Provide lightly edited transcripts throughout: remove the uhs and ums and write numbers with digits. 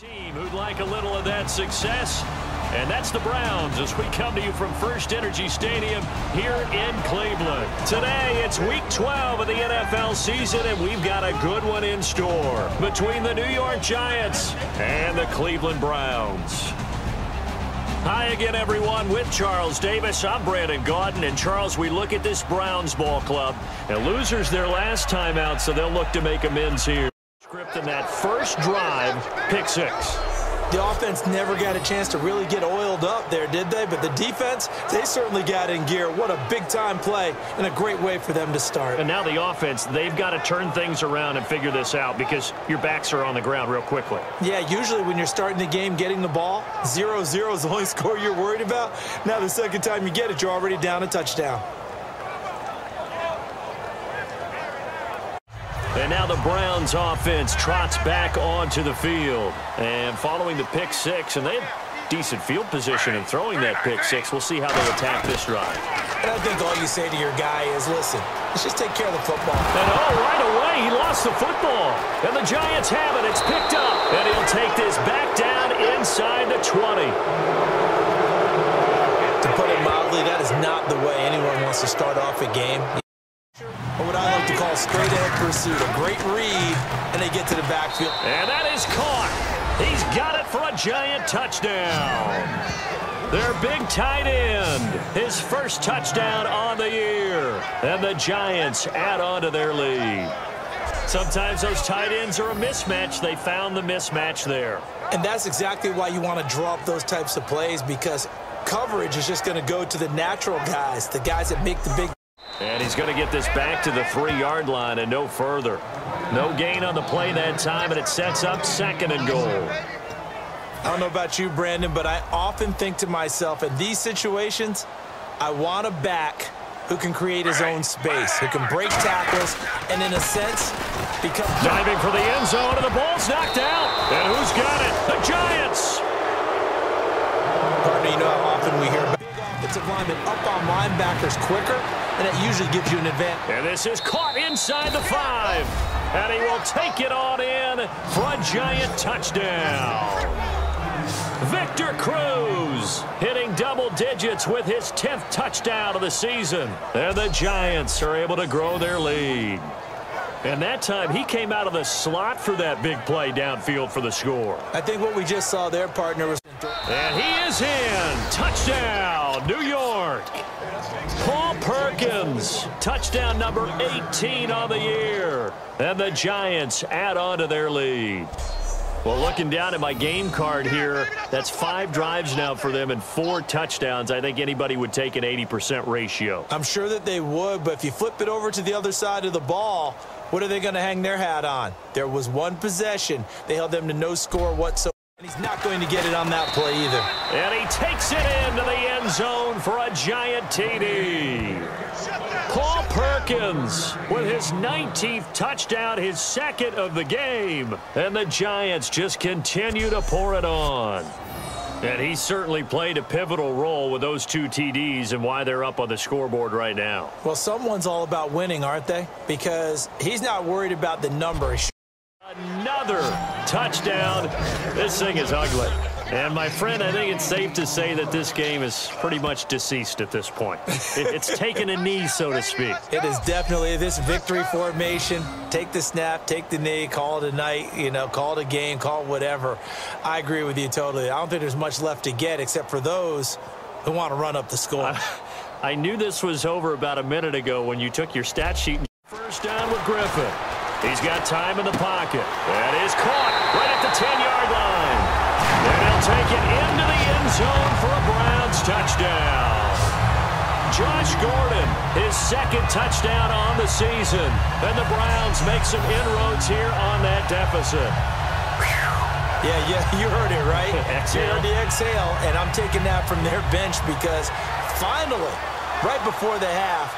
Team who'd like a little of that success, and that's the Browns as we come to you from First Energy Stadium here in Cleveland. Today, it's Week 12 of the NFL season, and we've got a good one in store between the New York Giants and the Cleveland Browns. Hi again, everyone. With Charles Davis, I'm Brandon Gaudin. And, Charles, we look at this Browns ball club. And losers their last time out, so they'll look to make amends here. Script in that first drive, pick six. The offense never got a chance to really get oiled up there, did they? But the defense, they certainly got in gear. What a big-time play and a great way for them to start. And now the offense, they've got to turn things around and figure this out because your backs are on the ground real quickly. Yeah, usually when you're starting the game getting the ball, 0-0 is the only score you're worried about. Now the second time you get it, you're already down a touchdown. And now the Browns offense trots back onto the field. And following the pick six, and they have decent field position in throwing that pick six. We'll see how they attack this drive. And I think all you say to your guy is, listen, let's just take care of the football. And right away, he lost the football. And the Giants have it. It's picked up. And he'll take this back down inside the 20. To put it mildly, that is not the way anyone wants to start off a game. Or what I like to call straight-ahead pursuit. A great read, and they get to the backfield. And that is caught. He's got it for a Giant touchdown. Their big tight end, his first touchdown on the year. And the Giants add on to their lead. Sometimes those tight ends are a mismatch. They found the mismatch there. And that's exactly why you want to draw up those types of plays, because coverage is just going to go to the natural guys, the guys that make the big. And he's going to get this back to the 3-yard line and no further. No gain on the play that time, and it sets up second and goal. I don't know about you, Brandon, but I often think to myself, in these situations, I want a back who can create his own space, who can break tackles, and in a sense, become... Diving for the end zone, and the ball's knocked out. And who's got it? The Giants! Partner, you know how often we hear about big offensive linemen up on linebackers quicker, and it usually gives you an advantage. And this is caught inside the 5. And he will take it on in for a Giant touchdown. Victor Cruz hitting double digits with his 10th touchdown of the season. And the Giants are able to grow their lead. And that time, he came out of the slot for that big play downfield for the score. I think what we just saw there, partner, was... And he is in. Touchdown, New York. Paul Perkins, touchdown number 18 on the year. And the Giants add on to their lead. Well, looking down at my game card here, that's 5 drives now for them and 4 touchdowns. I think anybody would take an 80% ratio. I'm sure that they would, but if you flip it over to the other side of the ball, what are they going to hang their hat on? There was one possession. They held them to no score whatsoever. And he's not going to get it on that play either. And he takes it into the end zone for a Giant TD. Paul Perkins with his 19th touchdown, his second of the game. And the Giants just continue to pour it on. And he certainly played a pivotal role with those 2 TDs and why they're up on the scoreboard right now. Well, someone's all about winning, aren't they? Because he's not worried about the number. Another touchdown. This thing is ugly. And, my friend, I think it's safe to say that this game is pretty much deceased at this point. It's taken a knee, so to speak. It is definitely this victory formation. Take the snap, take the knee, call it a night, you know, call it a game, call it whatever. I agree with you totally. I don't think there's much left to get except for those who want to run up the score. I knew this was over about a minute ago when you took your stat sheet. First down with Griffin. He's got time in the pocket. That is caught right at the 10-yard line. And he'll take it into the end zone for a Browns touchdown. Josh Gordon, his second touchdown on the season. And the Browns make some inroads here on that deficit. Yeah, you heard it, right? Exhale. You heard the exhale, and I'm taking that from their bench because finally, right before the half,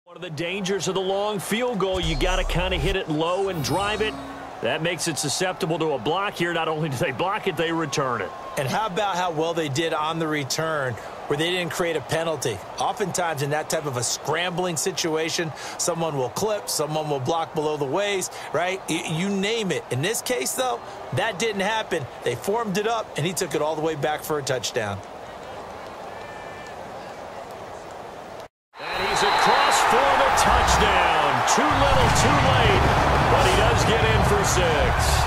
one of the dangers of the long field goal, you got to kind of hit it low and drive it. That makes it susceptible to a block here. Not only do they block it, they return it. And how about how well they did on the return, where they didn't create a penalty. Oftentimes in that type of a scrambling situation, someone will clip, someone will block below the waist, right? You name it. In this case, though, that didn't happen. They formed it up, and he took it all the way back for a touchdown. And he's across for the touchdown. Too little, too late, but he does get in for 6.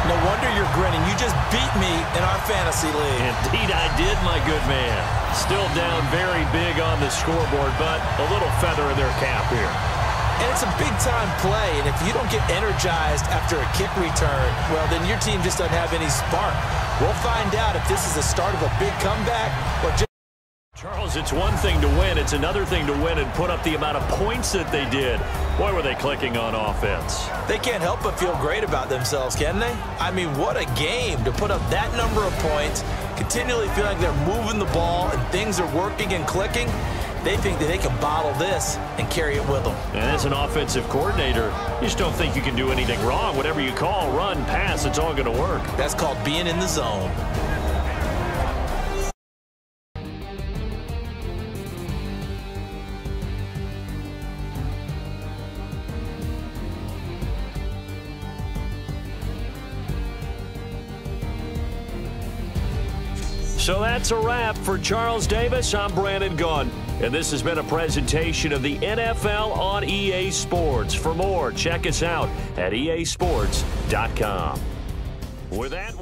No wonder you're grinning. You just beat me in our fantasy league. Indeed, I did, my good man. Still down very big on the scoreboard, but a little feather in their cap here. And it's a big-time play, and if you don't get energized after a kick return, well, then your team just doesn't have any spark. We'll find out if this is the start of a big comeback or just... Charles, it's one thing to win. It's another thing to win and put up the amount of points that they did. Boy, were they clicking on offense. They can't help but feel great about themselves, can they? I mean, what a game to put up that number of points, continually feeling like they're moving the ball and things are working and clicking. They think that they can bottle this and carry it with them. And as an offensive coordinator, you just don't think you can do anything wrong. Whatever you call, run, pass, it's all going to work. That's called being in the zone. So that's a wrap for Charles Davis. I'm Brandon Gaudin, and this has been a presentation of the NFL on EA Sports. For more, check us out at easports.com. With that,